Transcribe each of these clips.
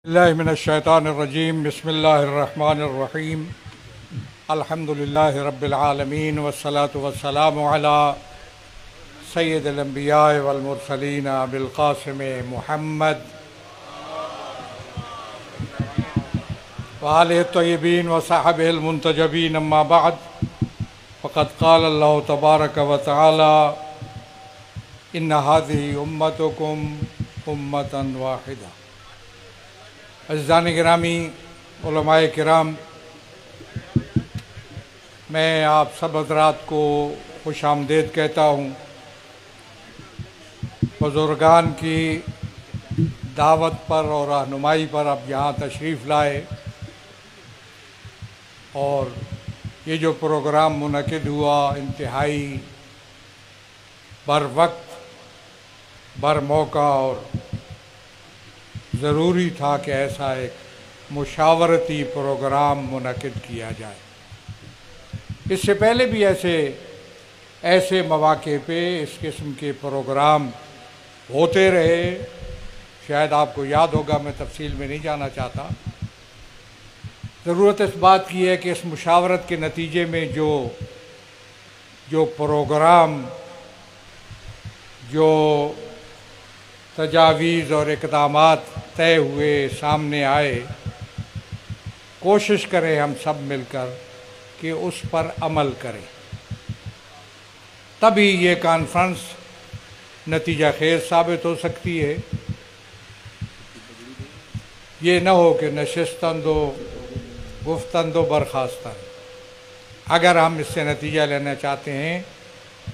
اللہ من الشیطان الرجیم بسم اللہ الرحمن الرحیم الحمد للہ رب العالمین والصلاة والسلام علی سید الانبیاء والمرسلین ابی القاسم محمد وآلہ الطیبین وصحبہ المنتجبین اما بعد فقد قال اللہ تبارک وتعالی ان هذه امتکم امتا واحدہ۔ عزیزان گرامی، علماء کرام، میں آپ سب حضرات کو خوش آمدید کہتا ہوں۔ بزرگان کی دعوت پر اور رہنمائی پر اب یہاں تشریف لائے اور یہ جو پروگرام منعقد ہوا انتہائی بر وقت بر موقع اور ضروری تھا کہ ایسا ایک مشاورتی پروگرام منعقد کیا جائے۔ اس سے پہلے بھی ایسے مواقع پہ اس قسم کے پروگرام ہوتے رہے، شاید آپ کو یاد ہوگا، میں تفصیل میں نہیں جانا چاہتا۔ ضرورت اس بات کی ہے کہ اس مشاورت کے نتیجے میں جو پروگرام، جو تجاویز اور اقدامات طے ہوئے، سامنے آئے، کوشش کریں ہم سب مل کر کہ اس پر عمل کریں، تبھی یہ کانفرنس نتیجہ خیز ثابت ہو سکتی ہے۔ یہ نہ ہو کہ نشستند و گفتند و برخاستند۔ اگر ہم اس سے نتیجہ لینا چاہتے ہیں،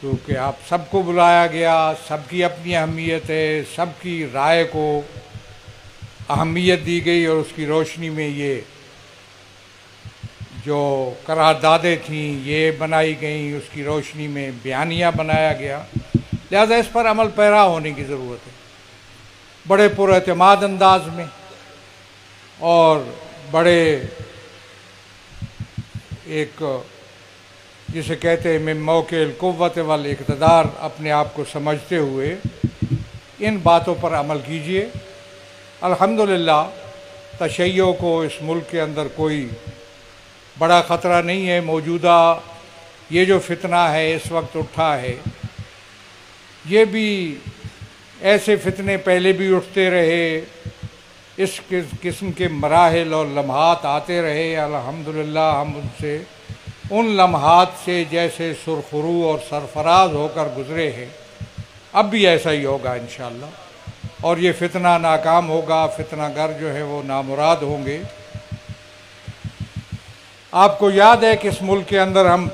کیونکہ آپ سب کو بلایا گیا، سب کی اپنی اہمیت ہے، سب کی رائے کو اہمیت دی گئی اور اس کی روشنی میں یہ جو قراردادیں تھیں یہ بنائی گئیں، اس کی روشنی میں بیانیہ بنایا گیا، لہذا اس پر عمل پیرا ہونے کی ضرورت ہے، بڑے پر اعتماد انداز میں اور بڑے ایک جسے کہتے ہیں من موقع القوت والاقتدار، اپنے آپ کو سمجھتے ہوئے ان باتوں پر عمل کیجئے۔ الحمدللہ تشیع کو اس ملک کے اندر کوئی بڑا خطرہ نہیں ہے۔ موجودہ یہ جو فتنہ ہے اس وقت اٹھا ہے، یہ بھی ایسے فتنے پہلے بھی اٹھتے رہے، اس قسم کے مراحل اور لمحات آتے رہے۔ الحمدللہ ہم ان لمحات سے جیسے سرخرو اور سرفراز ہو کر گزرے ہیں، اب بھی ایسا ہی ہوگا انشاءاللہ، اور یہ فتنہ ناکام ہوگا، فتنہ گر جو ہے وہ نامراد ہوں گے۔ آپ کو یاد ہے کہ اس ملک کے اندر ہم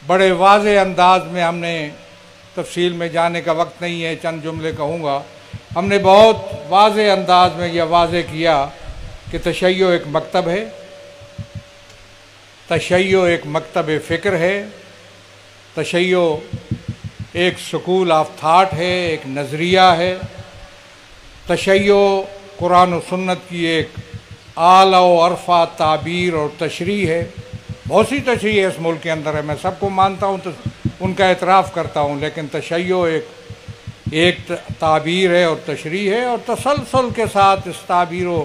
بڑے واضح انداز میں، ہم نے تفصیل میں جانے کا وقت نہیں ہے، چند جملے کہوں گا، ہم نے بہت واضح انداز میں یہ واضح کیا کہ تشیع ایک مکتب ہے، تشیع ایک مکتب فکر ہے، تشیع ایک سکول آف تھاٹ ہے، ایک نظریہ ہے، تشیع قرآن و سنت کی ایک اعلیٰ و عرفہ تعبیر اور تشریح ہے۔ بہت سی تشریح اس ملک کے اندر ہے، میں سب کو مانتا ہوں، ان کا اعتراف کرتا ہوں، لیکن تشیع ایک تعبیر ہے اور تشریح ہے، اور تسلسل کے ساتھ اس تعبیر و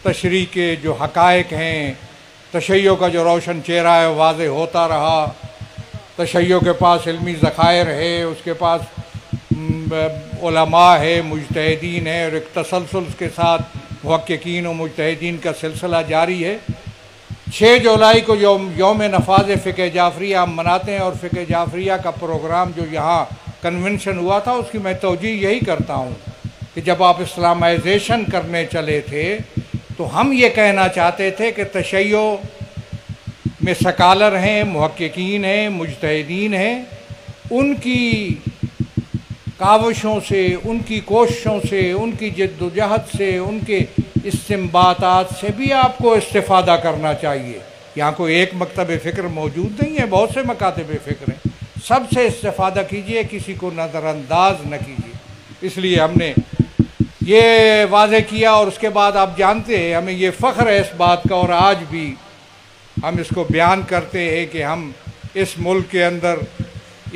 تشریح کے جو حقائق ہیں، تشیع کا جو روشن چہرہ ہے واضح ہوتا رہا۔ تشیع کے پاس علمی ذخائر ہے، اس کے پاس علماء ہے، مجتہدین ہے، اور ایک تسلسل کے ساتھ محققین و مجتہدین کا سلسلہ جاری ہے۔ 6 جولائی کو یوم نفاذ فقہ جعفریہ ہم مناتے ہیں، اور فقہ جعفریہ کا پروگرام جو یہاں کنونشن ہوا تھا، اس کی میں توجیہ یہی کرتا ہوں کہ جب آپ اسلامائزیشن کرنے چلے تھے تو ہم یہ کہنا چاہتے تھے کہ تشیع میں سکالر ہیں، محققین ہیں، مجتہدین ہیں، ان کی کاوشوں سے، ان کی کوششوں سے، ان کی جد و جہد سے، ان کے استنباطات سے بھی آپ کو استفادہ کرنا چاہیے۔ یہاں کوئی ایک مکتب فکر موجود نہیں ہے، بہت سے مکاتب فکر ہیں، سب سے استفادہ کیجئے، کسی کو نظر انداز نہ کیجئے۔ اس لیے ہم نے یہ واضح کیا، اور اس کے بعد آپ جانتے ہیں ہمیں یہ فخر ہے اس بات کا، اور آج بھی ہم اس کو بیان کرتے ہیں کہ ہم اس ملک کے اندر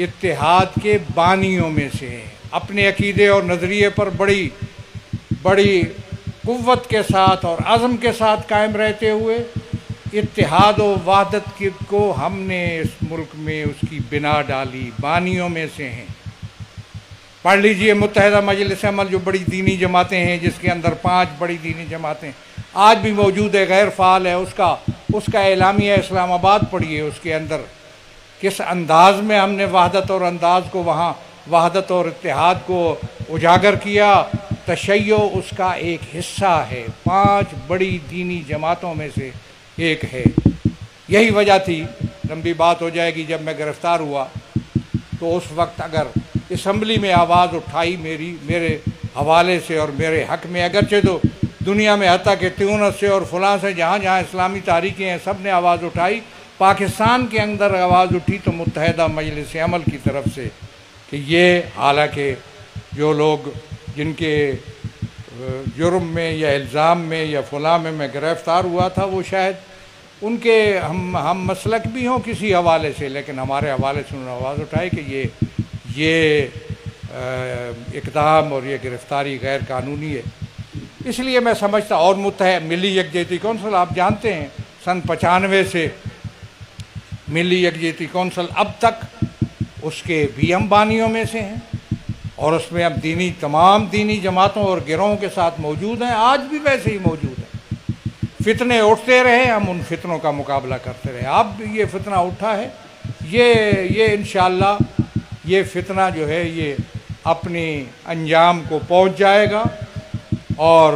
اتحاد کے بانیوں میں سے ہیں۔ اپنے عقیدے اور نظریے پر بڑی قوت کے ساتھ اور عزم کے ساتھ قائم رہتے ہوئے اتحاد و وحدت کو ہم نے اس ملک میں اس کی بنا ڈالی، بانیوں میں سے ہیں۔ پڑھ لیجئے متحدہ مجلس عمل جو بڑی دینی جماعتیں ہیں، جس کے اندر 5 بڑی دینی جماعتیں آج بھی موجود ہے، غیر فعال ہے، اس کا اعلامیہ اسلام آباد پڑھیے، اس کے اندر کس انداز میں ہم نے وحدت اور انداز کو وہاں وحدت اور اتحاد کو اجاگر کیا۔ تشیع اس کا ایک حصہ ہے، 5 بڑی دینی جماعتوں میں سے ایک ہے۔ یہی وجہ تھی، لمبی بات ہو جائے گی، جب میں گرفتار ہوا تو اس وقت اگر اسمبلی میں آواز اٹھائی میرے حوالے سے اور میرے حق میں، اگرچہ تو دنیا میں حتیٰ کہ تیونس سے اور فلاں سے جہاں جہاں اسلامی تاریخیں ہیں سب نے آواز اٹھائی، پاکستان کے اندر آواز اٹھی تو متحدہ مجلس عمل کی طرف سے کہ یہ، حالانکہ جو لوگ جن کے جرم میں یا الزام میں یا فلاں میں گرفتار ہوا تھا، وہ شاید ان کے ہم مسلک بھی ہوں کسی حوالے سے، لیکن ہمارے حوالے سے انہوں نے آواز اٹھائی کہ یہ اقدام اور یہ گرفتاری غیر قانونی ہے۔ اس لیے میں سمجھتا، اور ملی یکجہتی کونسل آپ جانتے ہیں سن 95 سے ملی یکجہتی کونسل اب تک اس کے بھی ہم بانیوں میں سے ہیں، اور اس میں اب تمام دینی جماعتوں اور گروہوں کے ساتھ موجود ہیں، آج بھی ویسے ہی موجود ہیں۔ فتنے اٹھتے رہے، ہم ان فتنوں کا مقابلہ کرتے رہے۔ اب یہ فتنہ اٹھا ہے، یہ انشاءاللہ یہ فتنہ جو ہے یہ اپنی انجام کو پہنچ جائے گا اور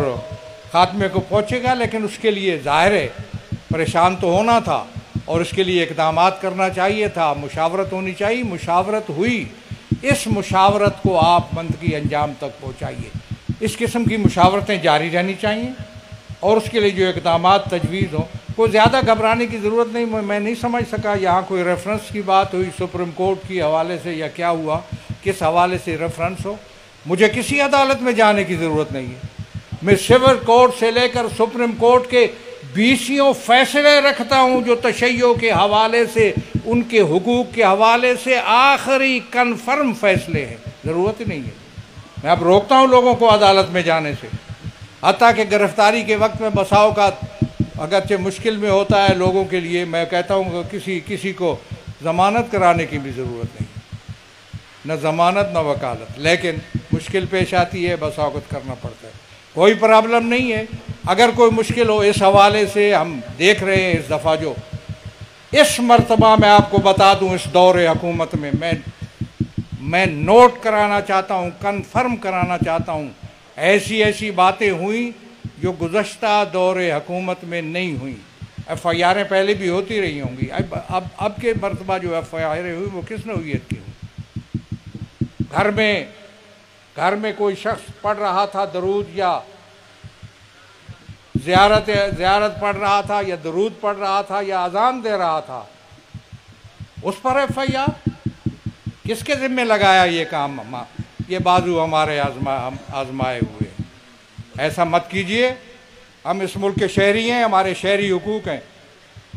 خاتمے کو پہنچے گا، لیکن اس کے لیے ظاہر ہے پریشان تو ہونا تھا اور اس کے لیے اقدامات کرنا چاہیے تھا، مشاورت ہونی چاہیے، مشاورت ہوئی۔ اس مشاورت کو آپ منطقی انجام تک پہنچائیے۔ اس قسم کی مشاورتیں جاری رہنی چاہیے اور اس کے لیے جو اقدامات تجویز ہوں، کوئی زیادہ گھبرانے کی ضرورت نہیں۔ میں نہیں سمجھ سکا یہاں کوئی ریفرنس کی بات ہوئی سپریم کورٹ کی حوالے سے یا کیا ہوا، کس حوالے سے ریفرنس ہو۔ مجھے کسی عدالت میں جانے کی ضرورت نہیں ہے، میں سول کورٹ سے لے کر سپریم کورٹ کے 20 فیصلے رکھتا ہوں جو تشیع کے حوالے سے، ان کے حقوق کے حوالے سے آخری کنفرم فیصلے ہیں، ضرورت ہی نہیں ہے۔ میں اب روکتا ہوں لوگوں کو عدالت میں جانے سے، حتیٰ کہ گرفتاری کے وقت میں بسا اوقات اگرچہ مشکل میں ہوتا ہے لوگوں کے لیے، میں کہتا ہوں کہ کسی کو ضمانت کرانے کی بھی ضرورت نہیں، نہ ضمانت نہ وکالت، لیکن مشکل پیش آتی ہے، بسا اوقات کرنا پڑتا ہے۔ کوئی پرابلم نہیں ہے، اگر کوئی مشکل ہو اس حوالے سے ہم دیکھ رہے ہیں۔ اس دفعہ جو اس مرتبہ میں آپ کو بتا دوں، اس دور حکومت میں نوٹ کرانا چاہتا ہوں، کنفرم کرانا چاہتا ہوں، ایسی باتیں ہوئیں جو گزشتہ دور حکومت میں نہیں ہوئیں۔ ایف آئی آریں پہلے بھی ہوتی رہی ہوں گی، اب کے مرتبہ جو ایف آئی آریں ہوئی وہ کس نوعیت کی ہوئی؟ گھر میں کوئی شخص پڑھ رہا تھا درود یا زیارت پڑھ رہا تھا یا درود پڑھ رہا تھا یا اذان دے رہا تھا، اس پر ایف آئی آر کس کے ذمہ لگایا؟ یہ کام یہ بازو ہمارے آزمائے ہوئے ہیں۔ ایسا مت کیجئے، ہم اس ملک کے شہری ہیں، ہمارے شہری حقوق ہیں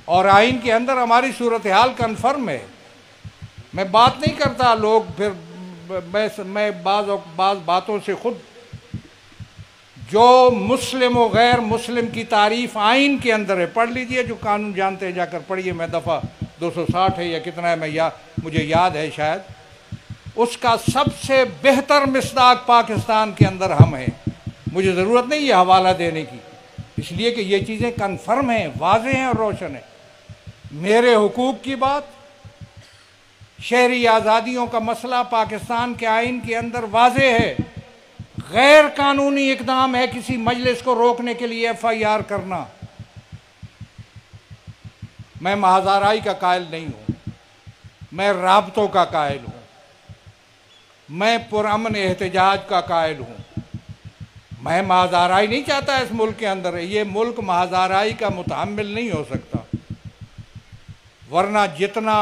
اور آئین کے اندر ہماری صورتحال کنفرم ہے۔ میں بات نہیں کرتا، لوگ پھر میں بعض باتوں سے خود، جو مسلم و غیر مسلم کی تعریف آئین کے اندر ہے، پڑھ لیجئے، جو قانون جانتے ہیں جا کر پڑھیے، میں دفعہ 260 ہے یا کتنا ہے مجھے یاد ہے شاید، اس کا سب سے بہتر مصداق پاکستان کے اندر ہم ہیں۔ مجھے ضرورت نہیں یہ حوالہ دینے کی، اس لیے کہ یہ چیزیں کنفرم ہیں، واضح ہیں اور روشن ہیں۔ میرے حقوق کی بات، شہری آزادیوں کا مسئلہ پاکستان کے آئین کے اندر واضح ہے۔ غیر قانونی اقدام ہے کسی مجلس کو روکنے کے لیے ایف آئی آر کرنا۔ میں محض آرائی کا قائل نہیں ہوں، میں رابطوں کا قائل ہوں، میں پرامن احتجاج کا قائل ہوں۔ میں محض آرائی نہیں چاہتا اس ملک کے اندر، یہ ملک محض آرائی کا متحمل نہیں ہو سکتا، ورنہ جتنا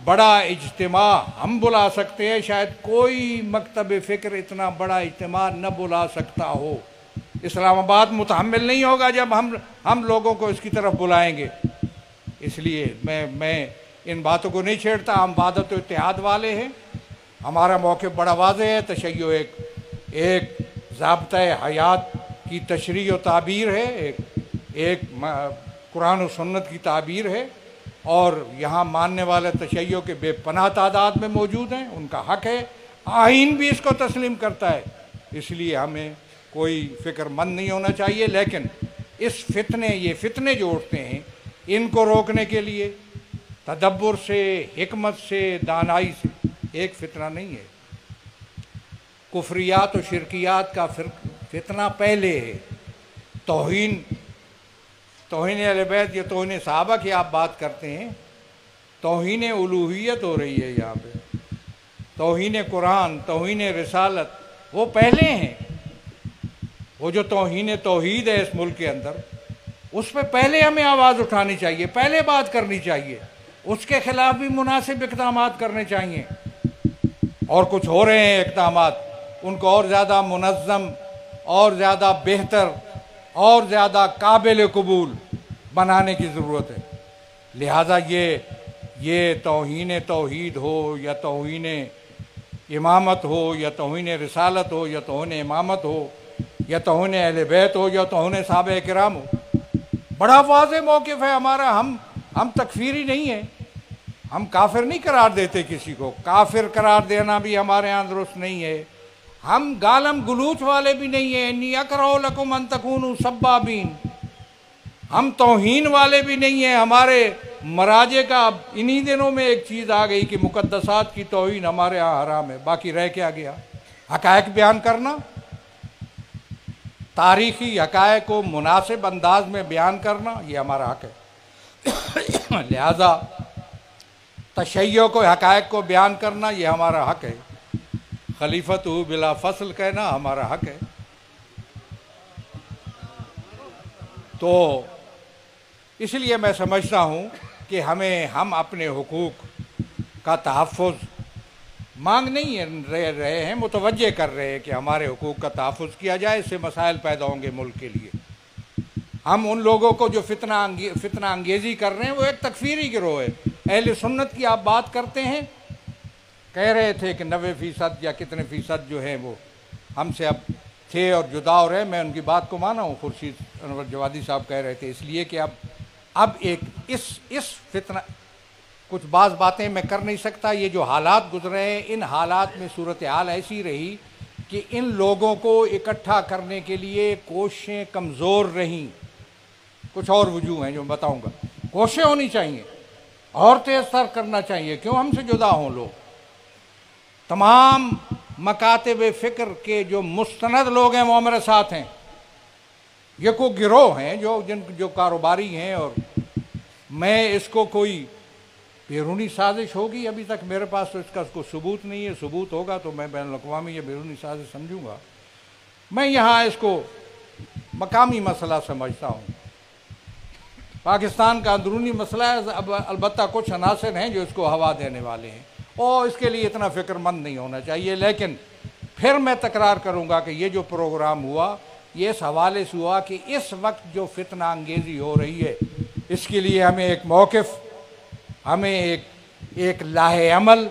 بڑا اجتماع ہم بلا سکتے ہیں شاید کوئی مکتب فکر اتنا بڑا اجتماع نہ بلا سکتا ہو۔ اسلام آباد متحمل نہیں ہوگا جب ہم لوگوں کو اس کی طرف بلائیں گے۔ اس لیے میں ان باتوں کو نہیں چھیڑتا، ہم وحدت و اتحاد والے ہیں، ہمارا موقف بڑا واضح ہے۔ تشیع ایک ضابطۂ حیات کی تشریح و تعبیر ہے، ایک قرآن و سنت کی تعبیر ہے، اور یہاں ماننے والے تشیع کے بے پناہ تعداد میں موجود ہیں، ان کا حق ہے، آئین بھی اس کو تسلیم کرتا ہے، اس لیے ہمیں کوئی فکر مند نہیں ہونا چاہیے۔ لیکن یہ فتنے جو اٹھتے ہیں ان کو روکنے کے لیے تدبر سے، حکمت سے، دانائی سے، ایک فتنہ نہیں ہے، کفریات و شرکیات کا فتنہ پہلے ہے، توہین اہل بیت یا توہین صحابہ کی آپ بات کرتے ہیں، توہین الوہیت ہو رہی ہے یہاں پہ، توہین قرآن، توہین رسالت وہ پہلے ہیں، وہ جو توہین توحید ہے اس ملک کے اندر، اس پہ پہلے ہمیں آواز اٹھانی چاہیے، پہلے بات کرنی چاہیے، اس کے خلاف بھی مناسب اقدامات کرنے چاہیے، اور کچھ ہو رہے ہیں اقدامات، ان کو اور زیادہ منظم، اور زیادہ بہتر، اور زیادہ قابل قبول بنانے کی ضرورت ہے۔ لہٰذا یہ توہین توحید ہو یا توہین امامت ہو یا توہین رسالت ہو یا توہین امامت ہو یا توہین اہل بیت ہو یا توہین صحابہ کرام ہو، بڑا واضح موقف ہے ہمارا۔ ہم تکفیری نہیں ہیں، ہم کافر نہیں قرار دیتے کسی کو، کافر قرار دینا بھی ہمارے ہاں درست نہیں ہے، ہم گالم گلوچ والے بھی نہیں ہیں، انی اکرہ لکم ان تکونوا سبابین، ہم توہین والے بھی نہیں ہیں۔ ہمارے مراجع کا انہی دنوں میں ایک چیز آ گئی کہ مقدسات کی توہین ہمارے ہاں حرام ہے، باقی رہ کیا گیا؟ حقائق بیان کرنا، تاریخی حقائق کو مناسب انداز میں بیان کرنا، یہ ہمارا حق ہے۔ لہذا تشیع کو، حقائق کو بیان کرنا یہ ہمارا حق ہے، خلیفۃ بلا فصل کہنا ہمارا حق ہے۔ تو اس لیے میں سمجھتا ہوں کہ ہم اپنے حقوق کا تحفظ مانگ نہیں رہے ہیں، متوجہ کر رہے ہیں کہ ہمارے حقوق کا تحفظ کیا جائے، اس سے مسائل پیدا ہوں گے ملک کے لیے۔ ہم ان لوگوں کو جو فتنہ انگیزی کر رہے ہیں وہ ایک تکفیری گروہ ہے۔ اہل سنت کی آپ بات کرتے ہیں، کہہ رہے تھے کہ 90% یا کتنے فیصد جو ہیں وہ ہم سے اب تھے اور جدا ہو رہے ہیں، میں ان کی بات کو مانا ہوں، خورشید انور جوادی صاحب کہہ رہے تھے، اس لیے کہ اب ایک اس فتنہ، کچھ بعض باتیں میں کر نہیں سکتا، یہ جو حالات گزرے ہیں ان حالات میں صورتحال ایسی رہی کہ ان لوگوں کو اکٹھا کرنے کے لیے کوششیں کمزور رہیں۔ کچھ اور وجوہ ہیں جو میں بتاؤں گا، کوششیں ہونی چاہیے اور تیز تر کرنا چاہیے، کیوں ہم سے جدا ہوں لوگ۔ تمام مکاتب فکر کے جو مستند لوگ ہیں وہ ہمارے ساتھ ہیں، یہ کوئی گروہ ہیں جو کاروباری ہیں، اور میں اس کو کوئی بیرونی سازش ہوگی، ابھی تک میرے پاس تو اس کا کوئی ثبوت نہیں ہے، ثبوت ہوگا تو میں بین الاقوامی یا بیرونی سازش سمجھوں گا۔ میں یہاں اس کو مقامی مسئلہ سمجھتا ہوں، پاکستان کا اندرونی مسئلہ ہے، البتہ کچھ عناصر ہیں جو اس کو ہوا دینے والے ہیں، اور اس کے لیے اتنا فکر مند نہیں ہونا چاہیے۔ لیکن پھر میں تکرار کروں گا کہ یہ جو پروگرام ہوا یہ اس حوالے سے ہوا کہ اس وقت جو فتنہ انگیزی ہو رہی ہے اس کے لیے ہمیں ایک موقف، ہمیں ایک لاہ عمل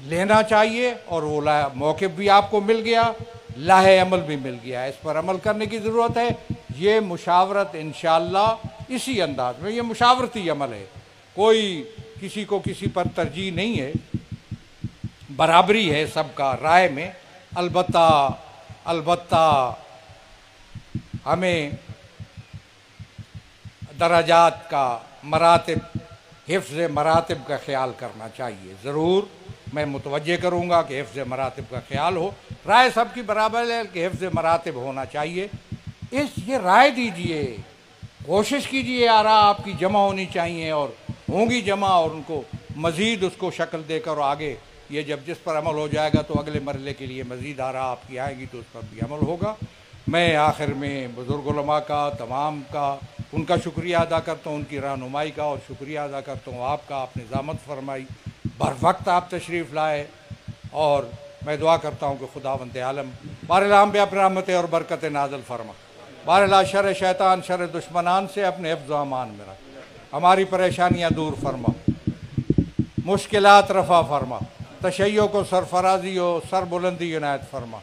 لینا چاہیے، اور وہ موقف بھی آپ کو مل گیا، لاہ عمل بھی مل گیا، اس پر عمل کرنے کی ضرورت ہے۔ یہ مشاورت انشاءاللہ اسی انداز میں، یہ مشاورتی عمل ہے، کوئی کسی کو کسی پر ترجیح نہیں ہے، برابری ہے سب کا رائے میں۔ البتہ ہمیں درجات کا، مراتب، حفظ مراتب کا خیال کرنا چاہیے۔ ضرور میں متوجہ کروں گا کہ حفظ مراتب کا خیال ہو، رائے سب کی برابر ہے کہ حفظ مراتب ہونا چاہیے، یہ رائے دیجئے، کوشش کیجئے، آراء آپ کی جمع ہونی چاہیے، اور ہوں گی جمع، اور ان کو مزید اس کو شکل دے کر، اور آگے یہ جب جس پر عمل ہو جائے گا تو اگلے مرحلے کے لیے مزید آراء آپ کی آئیں گی تو اس پر بھی عمل ہوگا۔ میں آخر میں بزرگ علماء کا، تمام کا، ان کا شکریہ ادا کرتا ہوں، ان کی رہنمائی کا، اور شکریہ ادا کرتا ہوں آپ کا، آپ نے ضامت فرمائی، بر وقت آپ تشریف لائے، اور میں دعا کرتا ہوں کہ خداوند عالم بہرحال پہ اپنے رحمت اور برکت نازل فرما، بہرحال شر شیطان، شر دشمنان سے اپنے حفظ و امان میں رکھ، ہماری پریشانیاں دور فرما، مشکلات رفع فرما، تشیع کو سرفرازی و سر بلندی عنایت فرما،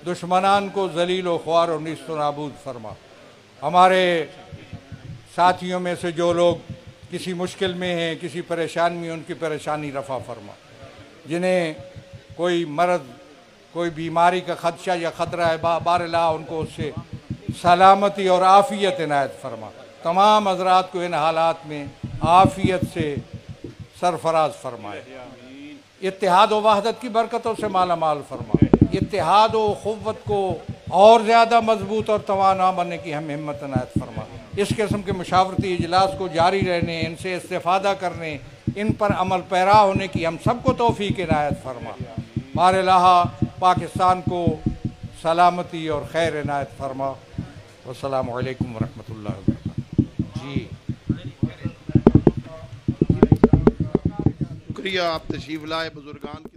دشمنان کو ذلیل و خوار و نیست و نابود فرما۔ ہمارے ساتھیوں میں سے جو لوگ کسی مشکل میں ہیں، کسی پریشانی میں، ان کی پریشانی رفع فرما۔ جنہیں کوئی مرض، کوئی بیماری کا خدشہ یا خطرہ ہے، بار اللہ ان کو اس سے سلامتی اور عافیت عنایت فرما۔ تمام حضرات کو ان حالات میں عافیت سے سرفراز فرمائے۔ اتحاد و وحدت کی برکتوں سے مالا مال فرما۔ اتحاد و قوت کو اور زیادہ مضبوط اور توانا بننے کی ہم ہمت عنایت فرما۔ اس قسم کے مشاورتی اجلاس کو جاری رہنے، ان سے استفادہ کرنے، ان پر عمل پیرا ہونے کی ہم سب کو توفیق عنایت فرما۔ بار الہ پاکستان کو سلامتی اور خیر عنایت فرما۔ والسلام علیکم ورحمۃ اللہ وبرکاتہ۔ جی شکریہ، آپ تشریف لائے بزرگان۔